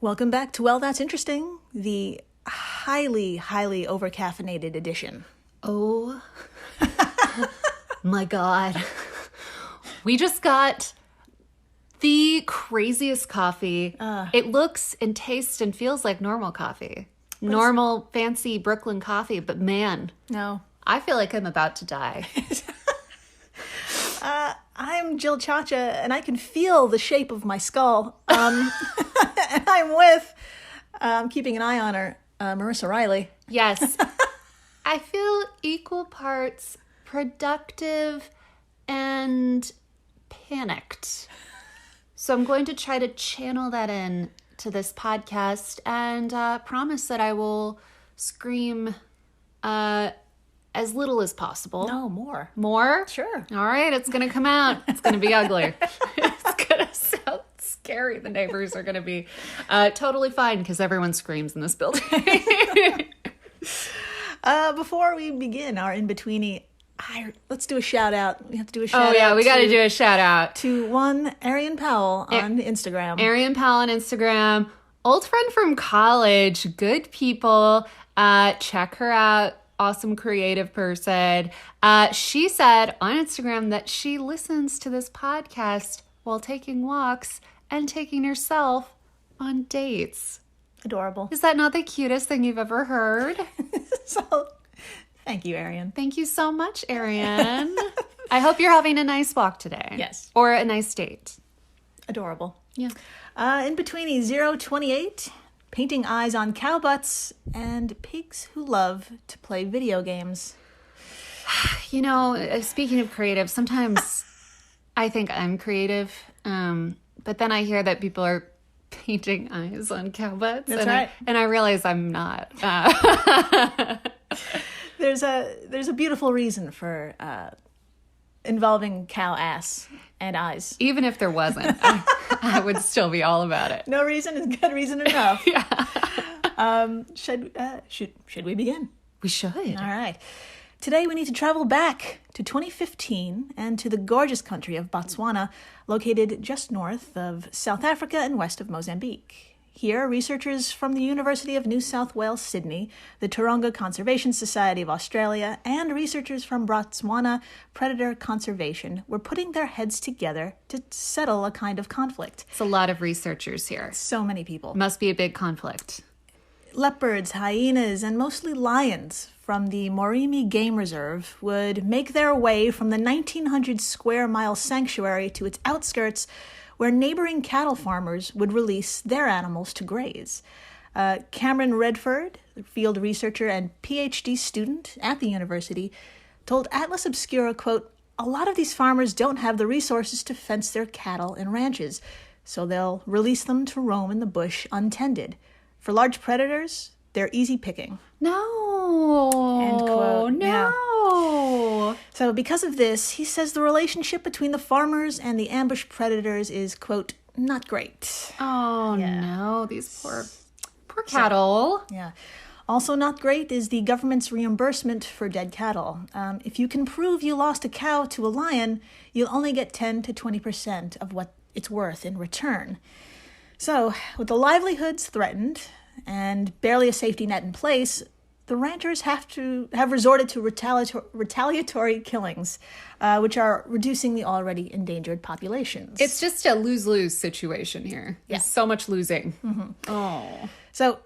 Welcome back to Well, That's Interesting, the highly, highly over-caffeinated edition. Oh my God. We just got the craziest coffee. It looks and tastes and feels like normal coffee. Normal, fancy Brooklyn coffee, but man. No. I feel like I'm about to die. I'm Jill Chacha, and I can feel the shape of my skull. And I'm with, keeping an eye on her, Marissa Riley. Yes. I feel equal parts productive and panicked. So I'm going to try to channel that in to this podcast and promise that I will scream as little as possible. No, more. More? Sure. All right, it's going to come out. It's going to be ugly. It's going to sound scary. The neighbors are going to be totally fine because everyone screams in this building. Before we begin our In-Betweeni, let's do a shout out. We have to do a shout out. Oh, yeah, we got to do a shout out. To one Arian Powell on Instagram. Arian Powell on Instagram. Old friend from college. Good people. Check her out. Awesome creative person. She said on Instagram that she listens to this podcast while taking walks and taking herself on dates. Adorable. Is that not the cutest thing you've ever heard? So, thank you, Arian. Thank you so much, Arian. I hope you're having a nice walk today. Yes. Or a nice date. Adorable. Yeah. In-Betweeni 028, painting eyes on cow butts, and pigs who love to play video games. You know, speaking of creative, sometimes I think I'm creative, but then I hear that people are painting eyes on cow butts. That's right. And I realize I'm not. There's a beautiful reason for involving cow ass and eyes. Even if there wasn't, I would still be all about it. No reason is good reason enough. Yeah. Should we begin? We should. All right. Today we need to travel back to 2015 and to the gorgeous country of Botswana, located just north of South Africa and west of Mozambique. Here, researchers from the University of New South Wales, Sydney, the Taronga Conservation Society of Australia, and researchers from Botswana Predator Conservation were putting their heads together to settle a kind of conflict. It's a lot of researchers here. So many people. Must be a big conflict. Leopards, hyenas, and mostly lions from the Morimi Game Reserve would make their way from the 1,900 square mile sanctuary to its outskirts, where neighboring cattle farmers would release their animals to graze. Cameron Redford, field researcher and PhD student at the university, told Atlas Obscura, quote, "A lot of these farmers don't have the resources to fence their cattle and ranches, so they'll release them to roam in the bush untended. For large predators, they're easy picking." No. End quote. No. So because of this, he says the relationship between the farmers and the ambush predators is, quote, "not great." Oh, no. These poor cattle. Yeah. Also not great is the government's reimbursement for dead cattle. If you can prove you lost a cow to a lion, you'll only get 10 to 20% of what it's worth in return. So, with the livelihoods threatened and barely a safety net in place, the ranchers have resorted to retaliatory killings, which are reducing the already endangered populations. It's just a lose-lose situation here. Yeah. There's so much losing. Mm-hmm. Oh. So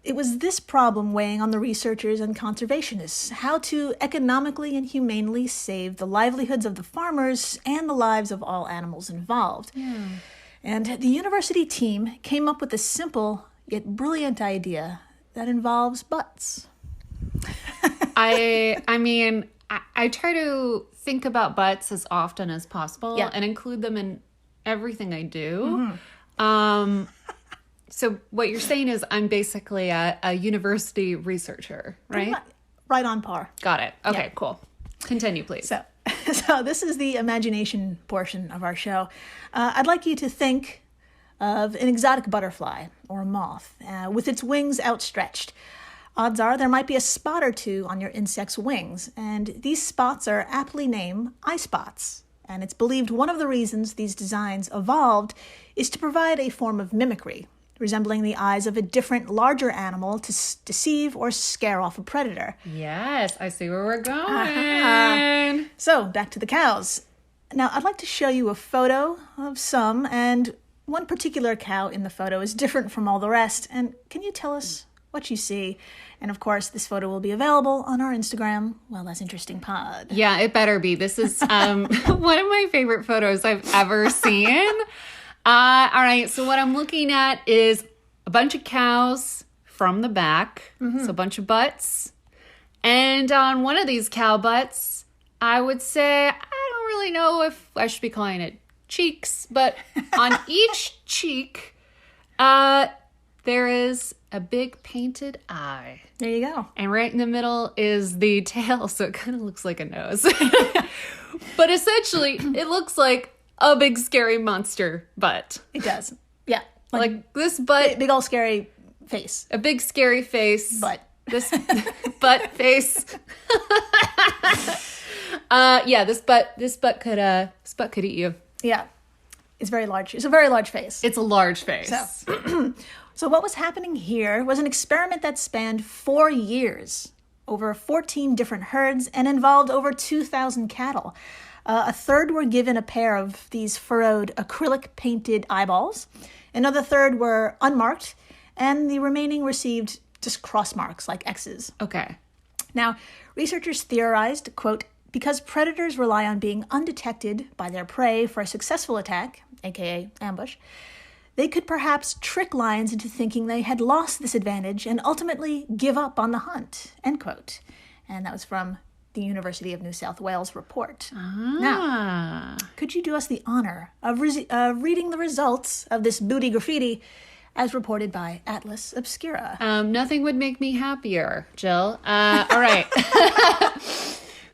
it was this problem weighing on the researchers and conservationists, how to economically and humanely save the livelihoods of the farmers and the lives of all animals involved. Yeah. And the university team came up with a simple yet brilliant idea that involves butts. I mean, I try to think about butts as often as possible and include them in everything I do. Mm-hmm. So what you're saying is I'm basically a university researcher, right? Right on par. Got it. Okay, cool. Continue, please. So this is the imagination portion of our show. I'd like you to think of an exotic butterfly or a moth with its wings outstretched. Odds are there might be a spot or two on your insect's wings, and these spots are aptly named eye spots. And it's believed one of the reasons these designs evolved is to provide a form of mimicry resembling the eyes of a different, larger animal to deceive or scare off a predator. Yes, I see where we're going. So, back to the cows. Now, I'd like to show you a photo of some, and one particular cow in the photo is different from all the rest. And can you tell us what you see? And of course, this photo will be available on our Instagram, Well, That's Interesting Pod. Yeah, it better be. This is one of my favorite photos I've ever seen. All right, so what I'm looking at is a bunch of cows from the back, so a bunch of butts. And on one of these cow butts, I would say, I don't really know if I should be calling it cheeks, but on each cheek, there is a big painted eye. There you go. And right in the middle is the tail, so it kind of looks like a nose. But essentially, it looks like a big scary monster butt. It does. Yeah. Like this butt. Big old scary face. A big scary face. Butt. This butt face. Yeah, this butt could eat you. Yeah. It's very large. It's a very large face. It's a large face. So what was happening here was an experiment that spanned 4 years, over 14 different herds, and involved over 2,000 cattle. A third were given a pair of these furrowed acrylic-painted eyeballs. Another third were unmarked, and the remaining received just cross marks like X's. Okay. Now, researchers theorized, quote, because predators rely on being undetected by their prey for a successful attack, aka ambush, they could perhaps trick lions into thinking they had lost this advantage and ultimately give up on the hunt, end quote. And that was from the University of New South Wales report. Now, could you do us the honor of reading the results of this booty graffiti as reported by Atlas Obscura? Nothing would make me happier, Jill. All right.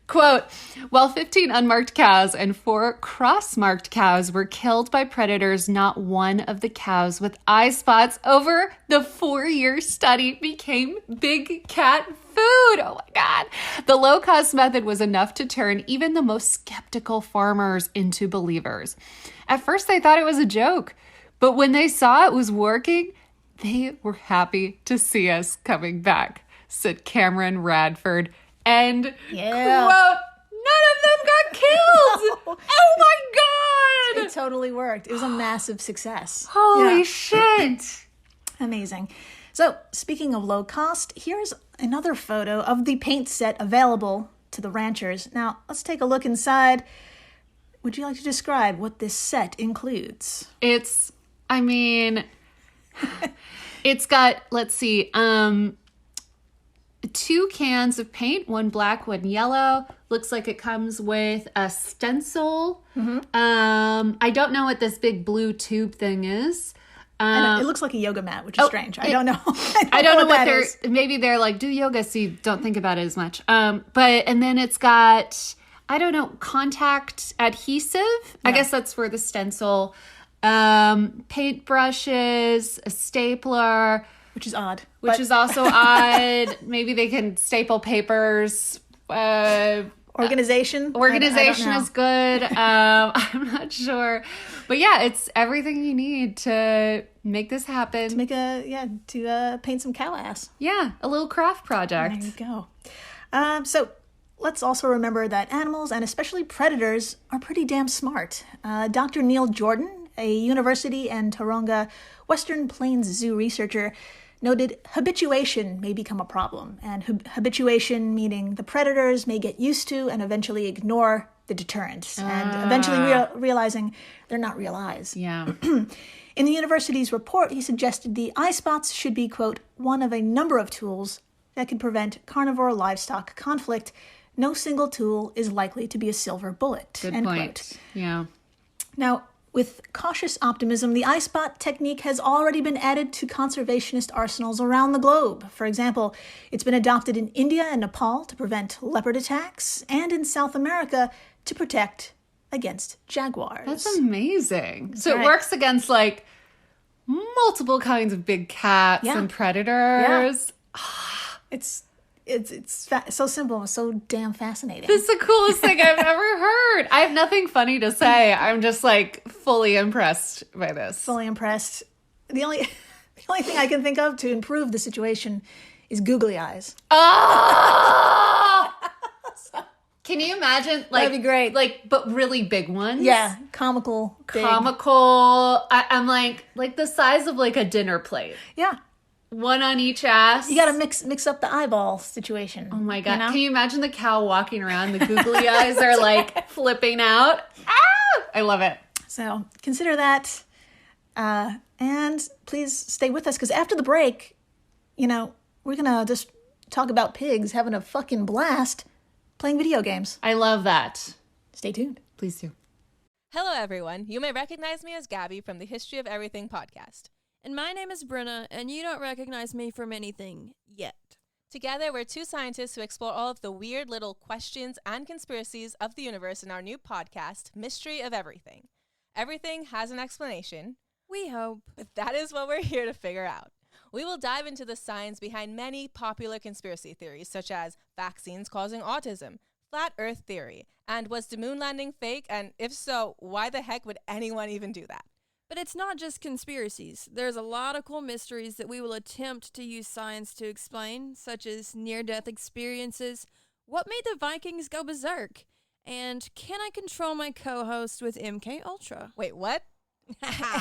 Quote, while 15 unmarked cows and 4 cross-marked cows were killed by predators, not one of the cows with eye spots over the 4-year study became big cat food. Oh my God. The low-cost method was enough to turn even the most skeptical farmers into believers. At first, they thought it was a joke, but when they saw it was working, they were happy to see us coming back, said Cameron Radford. And, quote, none of them got killed. No. Oh my God. It totally worked. It was a massive success. Holy shit. Amazing. So, speaking of low cost, here's another photo of the paint set available to the ranchers. Now, let's take a look inside. Would you like to describe what this set includes? It's got, let's see, 2 cans of paint, one black, one yellow. Looks like it comes with a stencil. I don't know what this big blue tube thing is. It looks like a yoga mat, which is strange. I don't know. I don't know what they're, maybe they're like, do yoga, so you don't think about it as much. And then it's got, I don't know, contact adhesive. Yeah. I guess that's for the stencil. Paint brushes, a stapler. Which is odd. Which is also odd. Maybe they can staple papers. Organization? Organization is good. I'm not sure. But yeah, it's everything you need to make this happen. To make to paint some cow ass. Yeah, a little craft project. There you go. So let's also remember that animals, and especially predators, are pretty damn smart. Dr. Neil Jordan, a University and Taronga Western Plains Zoo researcher, noted habituation may become a problem, and habituation meaning the predators may get used to and eventually ignore the deterrent, and eventually realizing they're not real eyes. Yeah. In the university's report, he suggested the eye spots should be, quote, one of a number of tools that could prevent carnivore livestock conflict. No single tool is likely to be a silver bullet. Good end point. Quote. Yeah. Now, with cautious optimism, the eye spot technique has already been added to conservationist arsenals around the globe. For example, it's been adopted in India and Nepal to prevent leopard attacks, and in South America to protect against jaguars. That's amazing. That's so right. It works against like multiple kinds of big cats and predators. Yeah. It's so simple and so damn fascinating. This is the coolest thing I've ever heard. I have nothing funny to say. I'm just like fully impressed by this. Fully impressed. The The only thing I can think of to improve the situation is googly eyes. Oh! Can you imagine? Like, that'd be great. Like, but really big ones? Yeah, comical. Big. I'm like the size of like a dinner plate. Yeah. One on each ass. You gotta mix up the eyeball situation. Oh my God. You know? Can you imagine the cow walking around? The googly eyes are like flipping out. Ah! I love it. So consider that. And please stay with us because after the break, we're going to just talk about pigs having a fucking blast playing video games. I love that. Stay tuned. Please do. Hello, everyone. You may recognize me as Gabby from the History of Everything podcast. And my name is Brenna, and you don't recognize me from anything yet. Together, we're two scientists who explore all of the weird little questions and conspiracies of the universe in our new podcast, Mystery of Everything. Everything has an explanation. We hope. But that is what we're here to figure out. We will dive into the science behind many popular conspiracy theories, such as vaccines causing autism, flat earth theory, and was the moon landing fake? And if so, why the heck would anyone even do that? But it's not just conspiracies. There's a lot of cool mysteries that we will attempt to use science to explain, such as near-death experiences, what made the Vikings go berserk, and can I control my co-host with MK Ultra? Wait, what?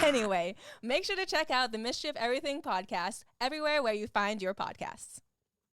Anyway, make sure to check out the Mystery of Everything podcast everywhere where you find your podcasts.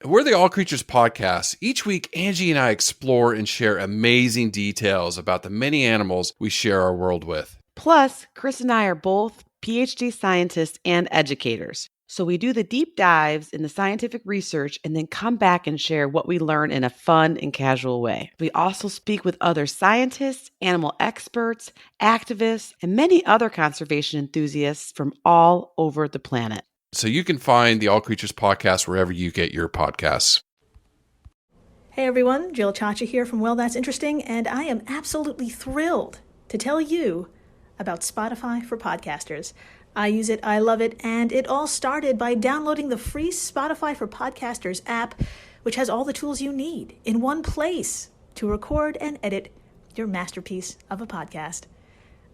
We're the All Creatures Podcast. Each week, Angie and I explore and share amazing details about the many animals we share our world with. Plus, Chris and I are both PhD scientists and educators. So we do the deep dives in the scientific research and then come back and share what we learn in a fun and casual way. We also speak with other scientists, animal experts, activists, and many other conservation enthusiasts from all over the planet. So you can find the All Creatures Podcast wherever you get your podcasts. Hey everyone, Jill Chacha here from Well, That's Interesting, and I am absolutely thrilled to tell you about Spotify for podcasters. I use it, I love it, and it all started by downloading the free Spotify for Podcasters app, which has all the tools you need in one place to record and edit your masterpiece of a podcast.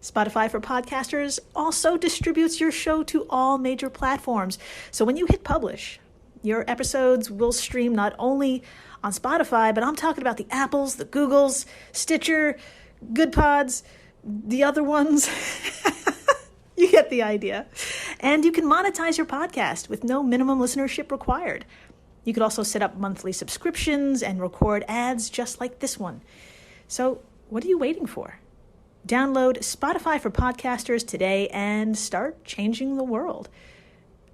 Spotify for Podcasters also distributes your show to all major platforms. So when you hit publish, your episodes will stream not only on Spotify, but I'm talking about the Apples, the Googles, Stitcher, Good Pods, the other ones. You get the idea. And you can monetize your podcast with no minimum listenership required. You could also set up monthly subscriptions and record ads just like this one. So what are you waiting for? Download Spotify for Podcasters today and start changing the world.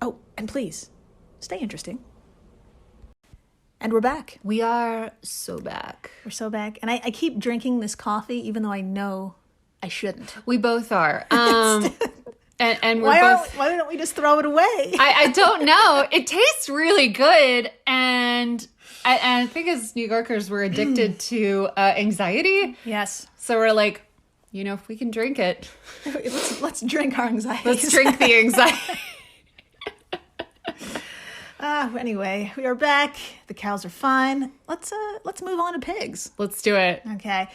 Oh, and please, stay interesting. And we're back. We are so back. We're so back. And I keep drinking this coffee even though I know I shouldn't. We both are. And we're why both. Why don't we just throw it away? I don't know. It tastes really good, and I think as New Yorkers, we're addicted to anxiety. Yes. So we're like, if we can drink it, let's drink our anxiety. let's drink the anxiety. Anyway, we are back. The cows are fine. Let's move on to pigs. Let's do it. Okay.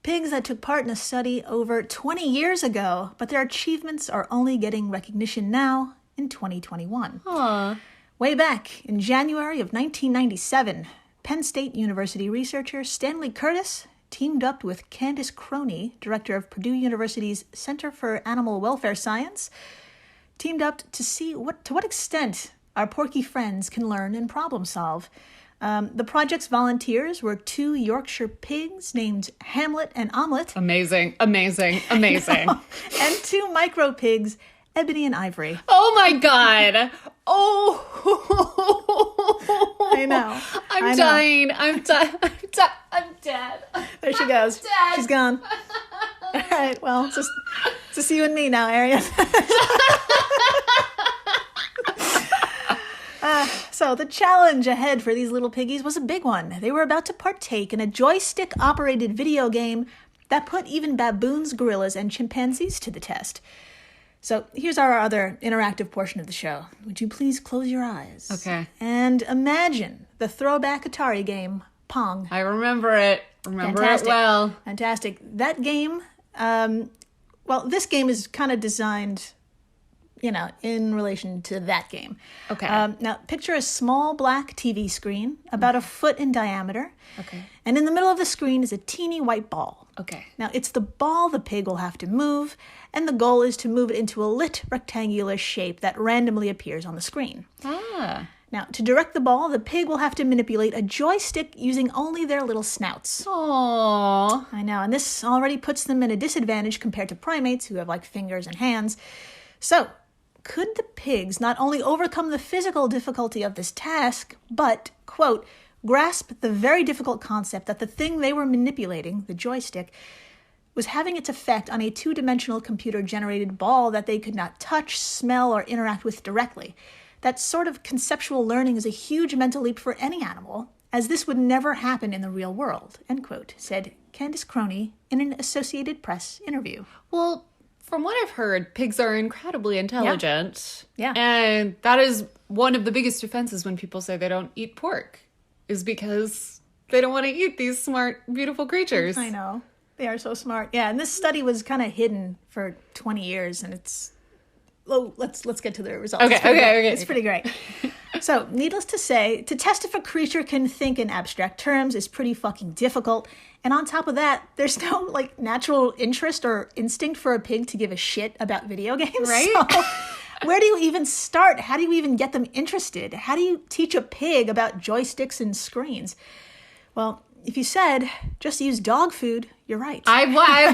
Pigs that took part in a study over 20 years ago, but their achievements are only getting recognition now in 2021. Aww. Way back in January of 1997, Penn State University researcher Stanley Curtis teamed up with Candace Croney, director of Purdue University's Center for Animal Welfare Science, teamed up to see to what extent our porky friends can learn and problem solve. The project's volunteers were 2 Yorkshire pigs named Hamlet and Omelette. Amazing. And 2 micro pigs, Ebony and Ivory. Oh my God. Oh. I know. I'm dying. I'm dead. There she goes. Dead. She's gone. All right, well, it's just you and me now, Arian. So the challenge ahead for these little piggies was a big one. They were about to partake in a joystick-operated video game that put even baboons, gorillas, and chimpanzees to the test. So here's our other interactive portion of the show. Would you please close your eyes? Okay. And imagine the throwback Atari game, Pong. I remember it. Fantastic. It well. Fantastic. That game, this game is kind of designed in relation to that game. Okay. Now, picture a small black TV screen about a foot in diameter. Okay. And in the middle of the screen is a teeny white ball. Okay. Now, it's the ball the pig will have to move, and the goal is to move it into a lit rectangular shape that randomly appears on the screen. Ah. Now, to direct the ball, the pig will have to manipulate a joystick using only their little snouts. Aww. I know, and this already puts them in a disadvantage compared to primates who have, fingers and hands. So, could the pigs not only overcome the physical difficulty of this task, but, quote, grasp the very difficult concept that the thing they were manipulating, the joystick, was having its effect on a two-dimensional computer-generated ball that they could not touch, smell, or interact with directly? That sort of conceptual learning is a huge mental leap for any animal, as this would never happen in the real world, end quote, said Candace Croney in an Associated Press interview. Well, from what I've heard, pigs are incredibly intelligent. Yeah. And that is one of the biggest defenses when people say they don't eat pork, is because they don't want to eat these smart, beautiful creatures. I know. They are so smart. Yeah, and this study was kind of hidden for 20 years, and it's... Oh, let's get to the results. Okay. It's pretty great. So, needless to say, to test if a creature can think in abstract terms is pretty fucking difficult. And on top of that, there's no, natural interest or instinct for a pig to give a shit about video games. Right? So, where do you even start? How do you even get them interested? How do you teach a pig about joysticks and screens? Well, if you said, just use dog food, you're right. I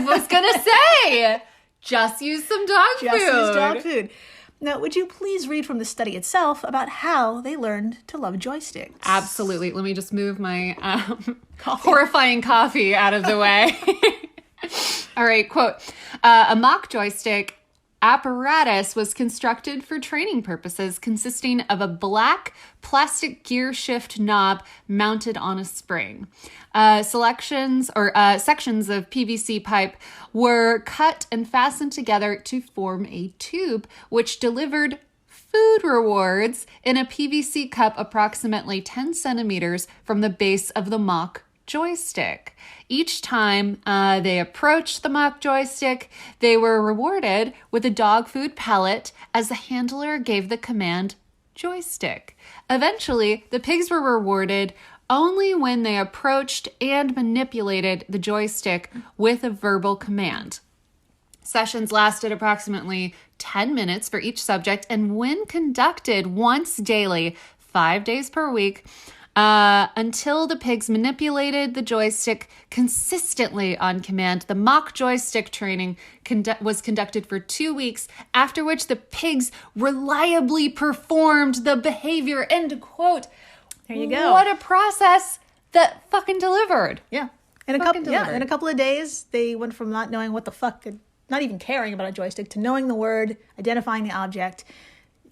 was going to say, just use some dog food. Just use dog food. Now, would you please read from the study itself about how they learned to love joysticks? Absolutely. Let me just move my horrifying coffee out of the way. All right, quote, a mock joystick apparatus was constructed for training purposes, consisting of a black plastic gear shift knob mounted on a spring. Sections of PVC pipe were cut and fastened together to form a tube, which delivered food rewards in a PVC cup approximately 10 centimeters from the base of the mock joystick. Each time they approached the mock joystick, they were rewarded with a dog food pellet as the handler gave the command joystick. Eventually, the pigs were rewarded only when they approached and manipulated the joystick with a verbal command. Sessions lasted approximately 10 minutes for each subject, and when conducted once daily, 5 days per week, until the pigs manipulated the joystick consistently on command. The mock joystick training was conducted for 2 weeks, after which the pigs reliably performed the behavior, end quote. There you go. What a process that fucking delivered. Yeah. In a couple of days, they went from not knowing what the fuck, not even caring about a joystick, to knowing the word, identifying the object,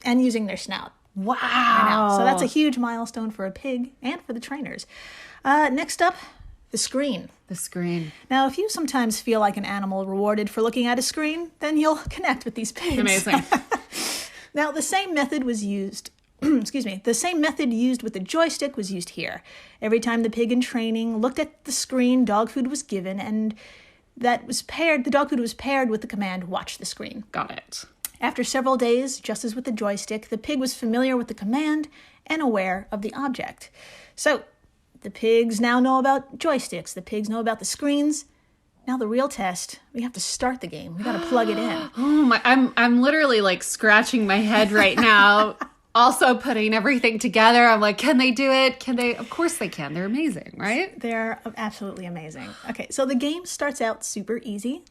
and using their snout. Wow. I know. So that's a huge milestone for a pig and for the trainers. Next up, the screen. The screen. Now, if you sometimes feel like an animal rewarded for looking at a screen, then you'll connect with these pigs. Amazing. Now, the same method was used... the same method used with the joystick was used here. Every time the pig in training looked at the screen, dog food was given, and the dog food was paired with the command, watch the screen. Got it. After several days, just as with the joystick, the pig was familiar with the command and aware of the object. So, the pigs now know about joysticks. The pigs know about the screens. Now the real test, we have to start the game. We got to plug it in. Oh my! I'm literally scratching my head right now. Also putting everything together. I'm like, can they do it? Can they? Of course they can. They're amazing, right? They're absolutely amazing. Okay, so the game starts out super easy.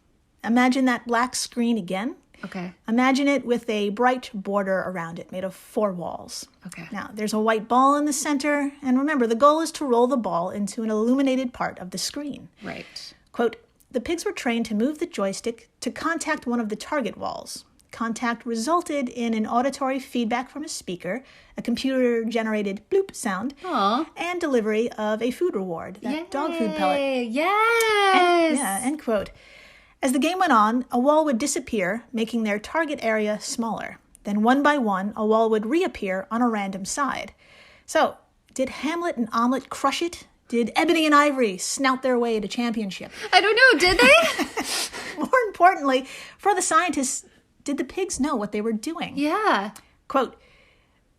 Imagine that black screen again. Okay. Imagine it with a bright border around it made of 4 walls. Okay. Now, there's a white ball in the center, and remember, the goal is to roll the ball into an illuminated part of the screen. Right. Quote, the pigs were trained to move the joystick to contact one of the target walls. Contact resulted in an auditory feedback from a speaker, a computer-generated bloop sound, and delivery of a food reward, that dog food pellet. Yes! End quote. As the game went on, a wall would disappear, making their target area smaller. Then one by one, a wall would reappear on a random side. So, did Hamlet and Omelette crush it? Did Ebony and Ivory snout their way to championship? I don't know, did they? More importantly, for the scientists, did the pigs know what they were doing? Yeah. Quote,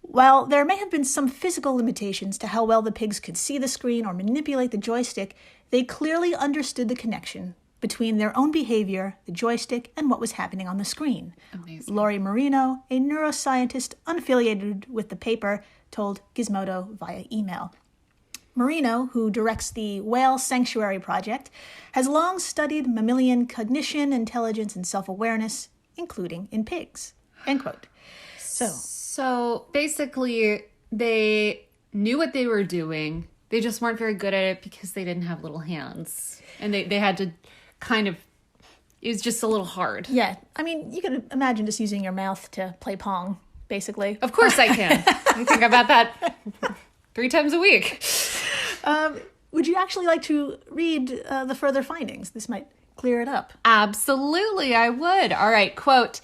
while there may have been some physical limitations to how well the pigs could see the screen or manipulate the joystick, they clearly understood the connection between their own behavior, the joystick, and what was happening on the screen. Amazing. Lori Marino, a neuroscientist unaffiliated with the paper, told Gizmodo via email. Marino, who directs the Whale Sanctuary Project, has long studied mammalian cognition, intelligence, and self-awareness, including in pigs. End quote. So basically, they knew what they were doing. They just weren't very good at it because they didn't have little hands. And they had to kind of, it was just a little hard. Yeah, I mean, you can imagine just using your mouth to play pong, basically. Of course I can. I think about that 3 times a week. Would you actually like to read the further findings? This might clear it up. Absolutely, I would. All right, quote,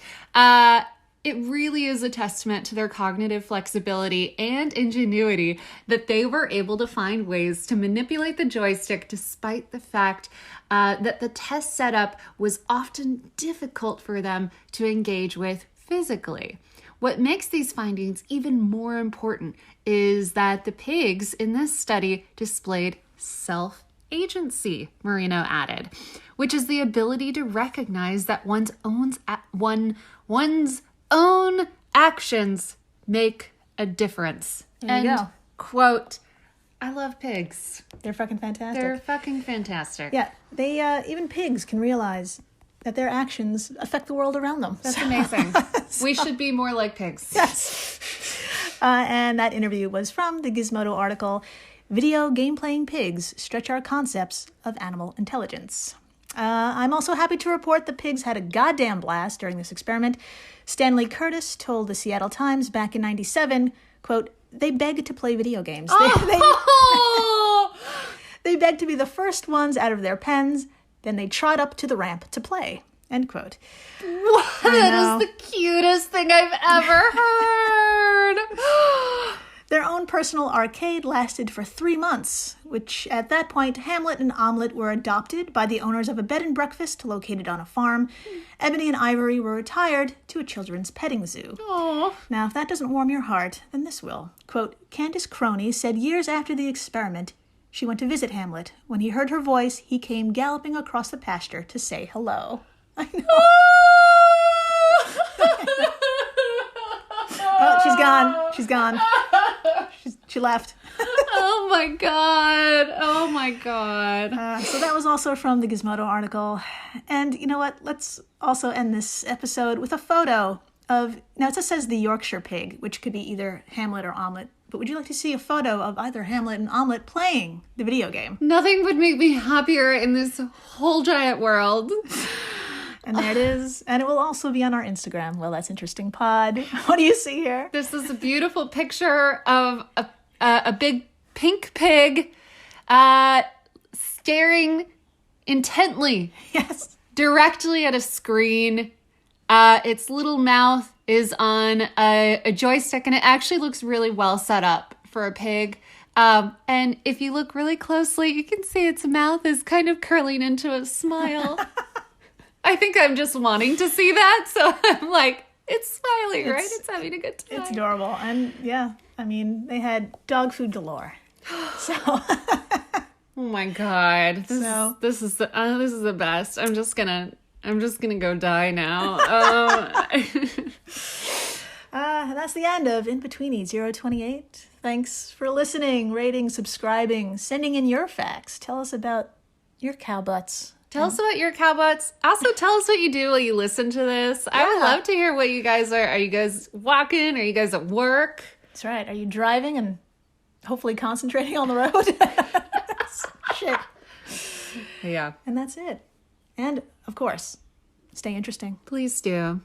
it really is a testament to their cognitive flexibility and ingenuity that they were able to find ways to manipulate the joystick despite the fact that the test setup was often difficult for them to engage with physically. What makes these findings even more important is that the pigs in this study displayed self-agency, Marino added, which is the ability to recognize that one's own actions make a difference. There you go. Quote, I love pigs. They're fucking fantastic. They're fucking fantastic. Yeah, they even pigs can realize that their actions affect the world around them. That's amazing. We should be more like pigs. Yes. And that interview was from the Gizmodo article, Video Game Playing Pigs Stretch Our Concepts of Animal Intelligence. I'm also happy to report the pigs had a goddamn blast during this experiment. Stanley Curtis told the Seattle Times back in '97, quote, they begged to play video games. They begged to be the first ones out of their pens. Then they trot up to the ramp to play. End quote. That is the cutest thing I've ever heard. Their own personal arcade lasted for 3 months, which at that point, Hamlet and Omelette were adopted by the owners of a bed and breakfast located on a farm. Ebony and Ivory were retired to a children's petting zoo. Aww. Now, if that doesn't warm your heart, then this will. Quote, Candace Croney said years after the experiment, she went to visit Hamlet. When he heard her voice, he came galloping across the pasture to say hello. I know. Oh, she's gone. She's gone. She left. Oh my God. Oh my God. So that was also from the Gizmodo article. And you know what? Let's also end this episode with a photo of, now it just says the Yorkshire pig, which could be either Hamlet or Omelette. But would you like to see a photo of either Hamlet and Omelette playing the video game? Nothing would make me happier in this whole giant world. And there it is. And it will also be on our Instagram. Well, that's interesting pod. What do you see here? This is a beautiful picture of a big pink pig staring intently, Yes. directly at a screen. Its little mouth is on a joystick, and it actually looks really well set up for a pig. And if you look really closely, you can see its mouth is kind of curling into a smile. I think I'm just wanting to see that, so I'm like, it's smiling, right? It's having a good time. It's adorable. And yeah, I mean, they had dog food galore. So Oh my God. This is the best. I'm just gonna go die now. that's the end of In-Betweeni 028. Thanks for listening, rating, subscribing, sending in your facts. Tell us about your cow butts. Tell us about your cow butts. Also, tell us what you do while you listen to this. I would love to hear what you guys are. Are you guys walking? Are you guys at work? That's right. Are you driving and hopefully concentrating on the road? Shit. Yeah. And that's it. And, of course, stay interesting. Please do.